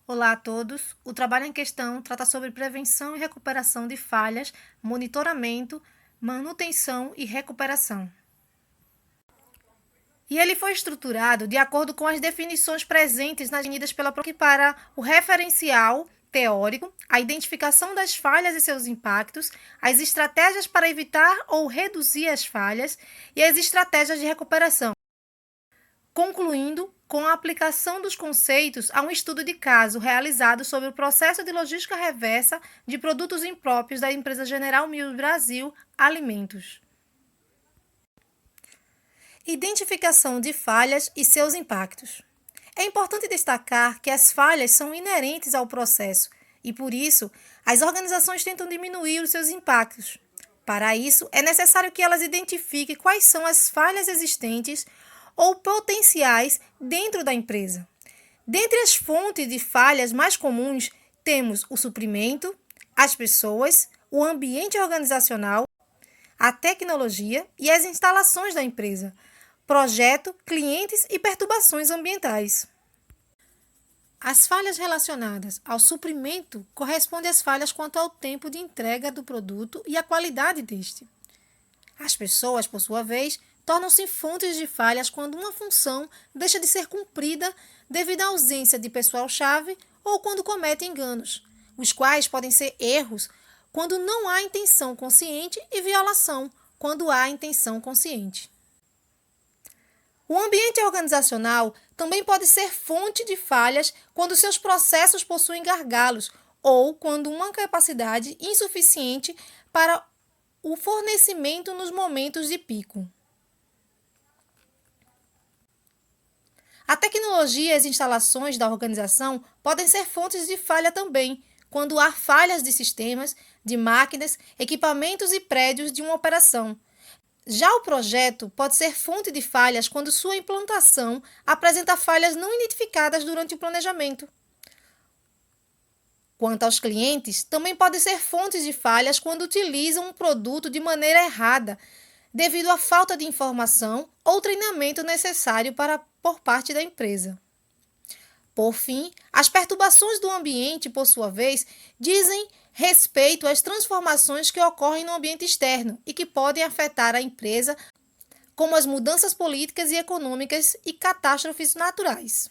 Olá a todos. O trabalho em questão trata sobre prevenção e recuperação de falhas, monitoramento, manutenção e recuperação. E ele foi estruturado de acordo com as definições presentes nas definidas pela PROC para o referencial teórico, a identificação das falhas e seus impactos, as estratégias para evitar ou reduzir as falhas e as estratégias de recuperação, concluindo com a aplicação dos conceitos a um estudo de caso realizado sobre o processo de logística reversa de produtos impróprios da empresa General Mills Brasil Alimentos. Identificação de falhas e seus impactos. É importante destacar que as falhas são inerentes ao processo e, por isso, as organizações tentam diminuir os seus impactos. Para isso, é necessário que elas identifiquem quais são as falhas existentes ou potenciais dentro da empresa. Dentre as fontes de falhas mais comuns, temos o suprimento, as pessoas, o ambiente organizacional, a tecnologia e as instalações da empresa, projeto, clientes e perturbações ambientais. As falhas relacionadas ao suprimento correspondem às falhas quanto ao tempo de entrega do produto e à qualidade deste. As pessoas, por sua vez, tornam-se fontes de falhas quando uma função deixa de ser cumprida devido à ausência de pessoal-chave ou quando cometem enganos, os quais podem ser erros quando não há intenção consciente e violação quando há intenção consciente. O ambiente organizacional também pode ser fonte de falhas quando seus processos possuem gargalos ou quando uma capacidade insuficiente para o fornecimento nos momentos de pico. A tecnologia e as instalações da organização podem ser fontes de falha também, quando há falhas de sistemas, de máquinas, equipamentos e prédios de uma operação. Já o projeto pode ser fonte de falhas quando sua implantação apresenta falhas não identificadas durante o planejamento. Quanto aos clientes, também podem ser fontes de falhas quando utilizam um produto de maneira errada, devido à falta de informação ou treinamento necessário por parte da empresa. Por fim, as perturbações do ambiente, por sua vez, dizem respeito às transformações que ocorrem no ambiente externo e que podem afetar a empresa, como as mudanças políticas e econômicas e catástrofes naturais.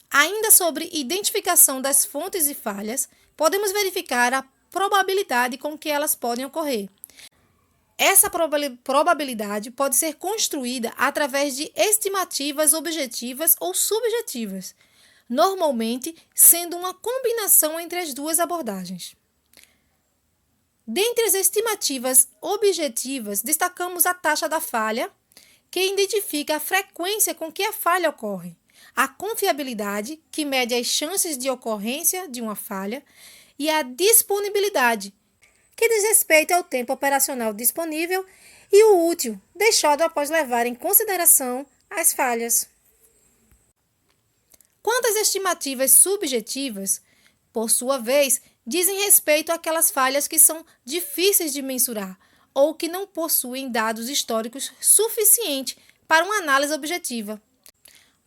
Ainda sobre identificação das fontes e falhas, podemos verificar a probabilidade com que elas podem ocorrer. Essa probabilidade pode ser construída através de estimativas objetivas ou subjetivas, normalmente sendo uma combinação entre as duas abordagens. Dentre as estimativas objetivas, destacamos a taxa da falha, que identifica a frequência com que a falha ocorre, a confiabilidade, que mede as chances de ocorrência de uma falha, e a disponibilidade, que diz respeito ao tempo operacional disponível, e o útil, deixado após levar em consideração as falhas. Quanto às estimativas subjetivas, por sua vez, dizem respeito àquelas falhas que são difíceis de mensurar ou que não possuem dados históricos suficientes para uma análise objetiva.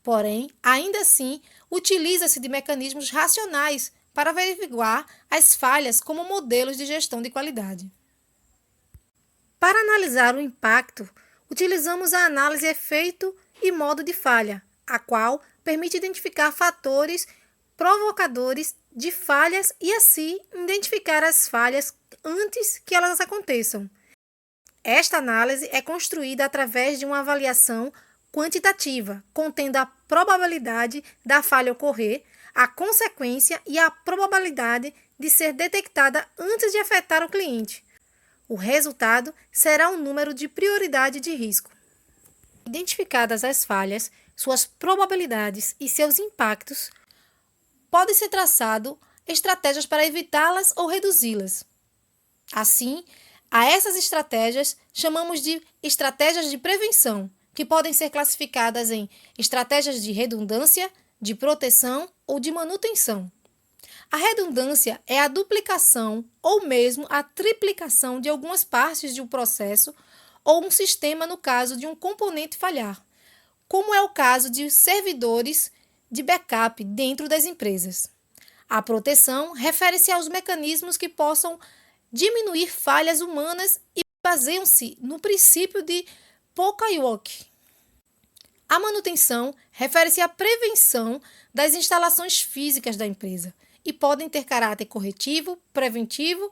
Porém, ainda assim, utiliza-se de mecanismos racionais para averiguar as falhas como modelos de gestão de qualidade. Para analisar o impacto, utilizamos a análise efeito e modo de falha, a qual permite identificar fatores provocadores de falhas e, assim, identificar as falhas antes que elas aconteçam. Esta análise é construída através de uma avaliação quantitativa, contendo a probabilidade da falha ocorrer, a consequência e a probabilidade de ser detectada antes de afetar o cliente. O resultado será um número de prioridade de risco. Identificadas as falhas, suas probabilidades e seus impactos, pode ser traçado estratégias para evitá-las ou reduzi-las. Assim, a essas estratégias chamamos de estratégias de prevenção, que podem ser classificadas em estratégias de redundância, de proteção ou de manutenção. A redundância é a duplicação ou mesmo a triplicação de algumas partes de um processo ou um sistema no caso de um componente falhar, como é o caso de servidores de backup dentro das empresas. A proteção refere-se aos mecanismos que possam diminuir falhas humanas e baseiam-se no princípio de Poka-Yoke. A manutenção refere-se à prevenção das instalações físicas da empresa e podem ter caráter corretivo, preventivo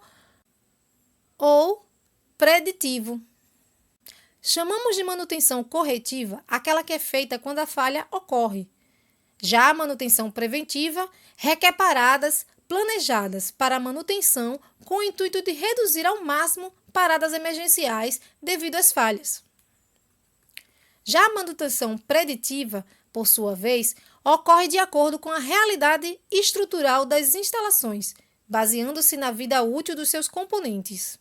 ou preditivo. Chamamos de manutenção corretiva aquela que é feita quando a falha ocorre. Já a manutenção preventiva requer paradas planejadas para a manutenção com o intuito de reduzir ao máximo paradas emergenciais devido às falhas. Já a manutenção preditiva, por sua vez, ocorre de acordo com a realidade estrutural das instalações, baseando-se na vida útil dos seus componentes.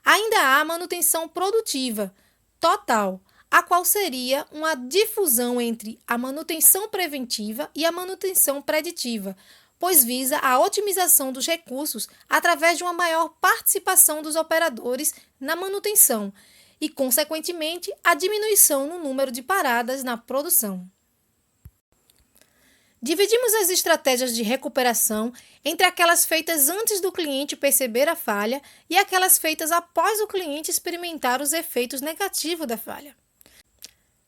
Ainda há a manutenção produtiva, total, a qual seria uma difusão entre a manutenção preventiva e a manutenção preditiva, pois visa a otimização dos recursos através de uma maior participação dos operadores na manutenção e, consequentemente, a diminuição no número de paradas na produção. Dividimos as estratégias de recuperação entre aquelas feitas antes do cliente perceber a falha e aquelas feitas após o cliente experimentar os efeitos negativos da falha.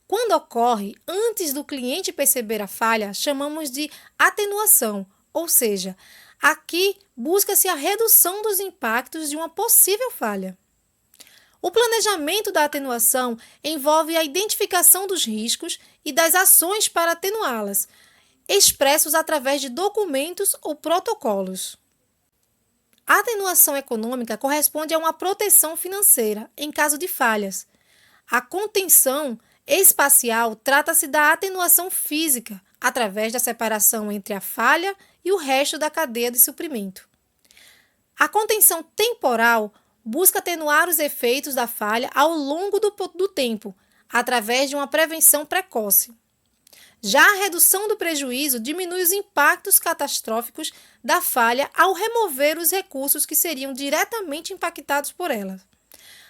Quando ocorre antes do cliente perceber a falha, chamamos de atenuação, ou seja, aqui busca-se a redução dos impactos de uma possível falha. O planejamento da atenuação envolve a identificação dos riscos e das ações para atenuá-las, expressos através de documentos ou protocolos. A atenuação econômica corresponde a uma proteção financeira em caso de falhas. A contenção espacial trata-se da atenuação física, através da separação entre a falha e o resto da cadeia de suprimento. A contenção temporal busca atenuar os efeitos da falha ao longo do tempo, através de uma prevenção precoce. Já a redução do prejuízo diminui os impactos catastróficos da falha ao remover os recursos que seriam diretamente impactados por ela.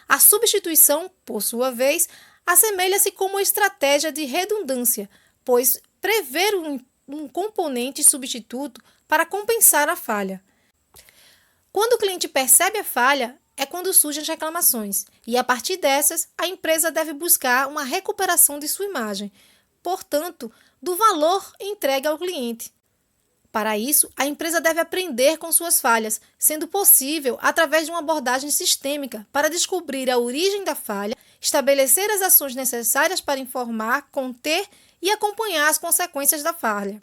A substituição, por sua vez, assemelha-se como uma estratégia de redundância, pois prevê um componente substituto para compensar a falha. Quando o cliente percebe a falha, é quando surgem as reclamações, e a partir dessas, a empresa deve buscar uma recuperação de sua imagem, portanto, do valor entregue ao cliente. Para isso, a empresa deve aprender com suas falhas, sendo possível através de uma abordagem sistêmica para descobrir a origem da falha, estabelecer as ações necessárias para informar, conter e acompanhar as consequências da falha.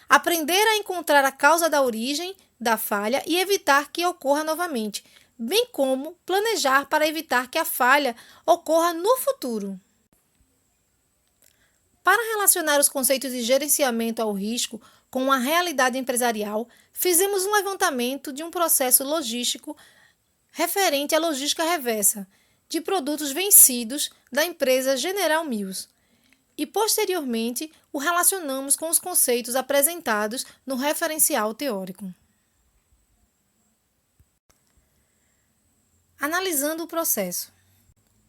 Aprender a encontrar a causa da origem da falha e evitar que ocorra novamente, bem como planejar para evitar que a falha ocorra no futuro. Para relacionar os conceitos de gerenciamento ao risco com a realidade empresarial, fizemos um levantamento de um processo logístico referente à logística reversa de produtos vencidos da empresa General Mills e, posteriormente, o relacionamos com os conceitos apresentados no referencial teórico. Analisando o processo.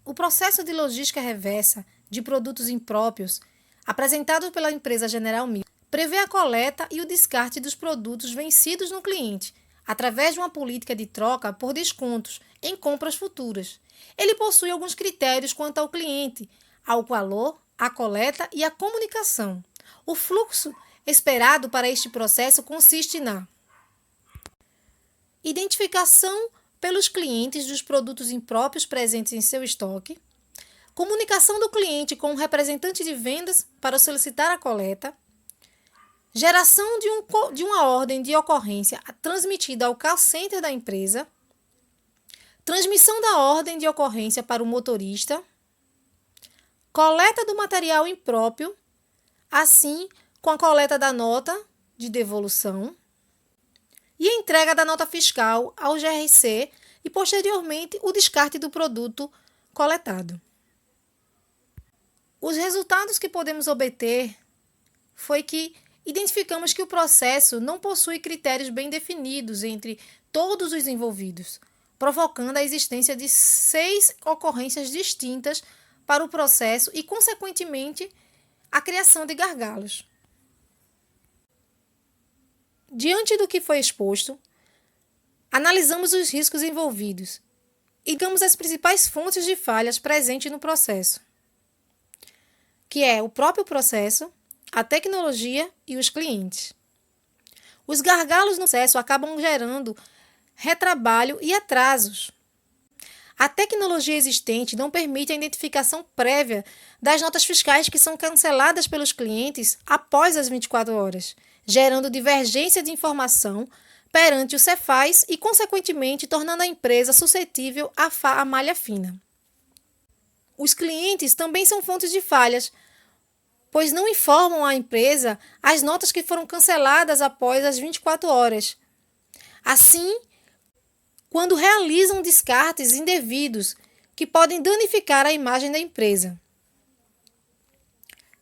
O processo de logística reversa de produtos impróprios apresentado pela empresa General Mills, prevê a coleta e o descarte dos produtos vencidos no cliente, através de uma política de troca por descontos em compras futuras. Ele possui alguns critérios quanto ao cliente, ao valor, à coleta e à comunicação. O fluxo esperado para este processo consiste na identificação pelos clientes dos produtos impróprios presentes em seu estoque, comunicação do cliente com o representante de vendas para solicitar a coleta, geração de uma ordem de ocorrência transmitida ao call center da empresa, transmissão da ordem de ocorrência para o motorista, coleta do material impróprio, assim com a coleta da nota de devolução e a entrega da nota fiscal ao GRC e, posteriormente, o descarte do produto coletado. Os resultados que podemos obter foi que identificamos que o processo não possui critérios bem definidos entre todos os envolvidos, provocando a existência de 6 ocorrências distintas para o processo e, consequentemente, a criação de gargalos. Diante do que foi exposto, analisamos os riscos envolvidos e damos as principais fontes de falhas presentes no processo, que é o próprio processo, a tecnologia e os clientes. Os gargalos no processo acabam gerando retrabalho e atrasos. A tecnologia existente não permite a identificação prévia das notas fiscais que são canceladas pelos clientes após as 24 horas, gerando divergência de informação perante o Cefaz e, consequentemente, tornando a empresa suscetível à malha fina. Os clientes também são fontes de falhas, pois não informam à empresa as notas que foram canceladas após as 24 horas. Assim, quando realizam descartes indevidos que podem danificar a imagem da empresa.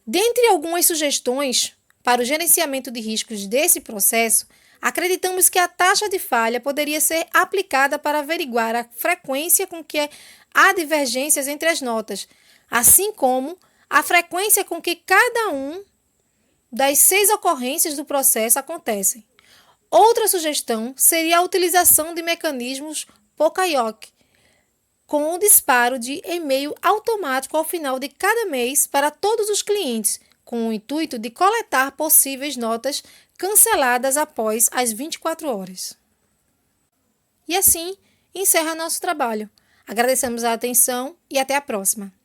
Dentre algumas sugestões para o gerenciamento de riscos desse processo, acreditamos que a taxa de falha poderia ser aplicada para averiguar a frequência com que há divergências entre as notas, assim como a frequência com que cada um das 6 ocorrências do processo acontecem. Outra sugestão seria a utilização de mecanismos Poka-Yoke, com o disparo de e-mail automático ao final de cada mês para todos os clientes, com o intuito de coletar possíveis notas canceladas após as 24 horas. E assim, encerra nosso trabalho. Agradecemos a atenção e até a próxima.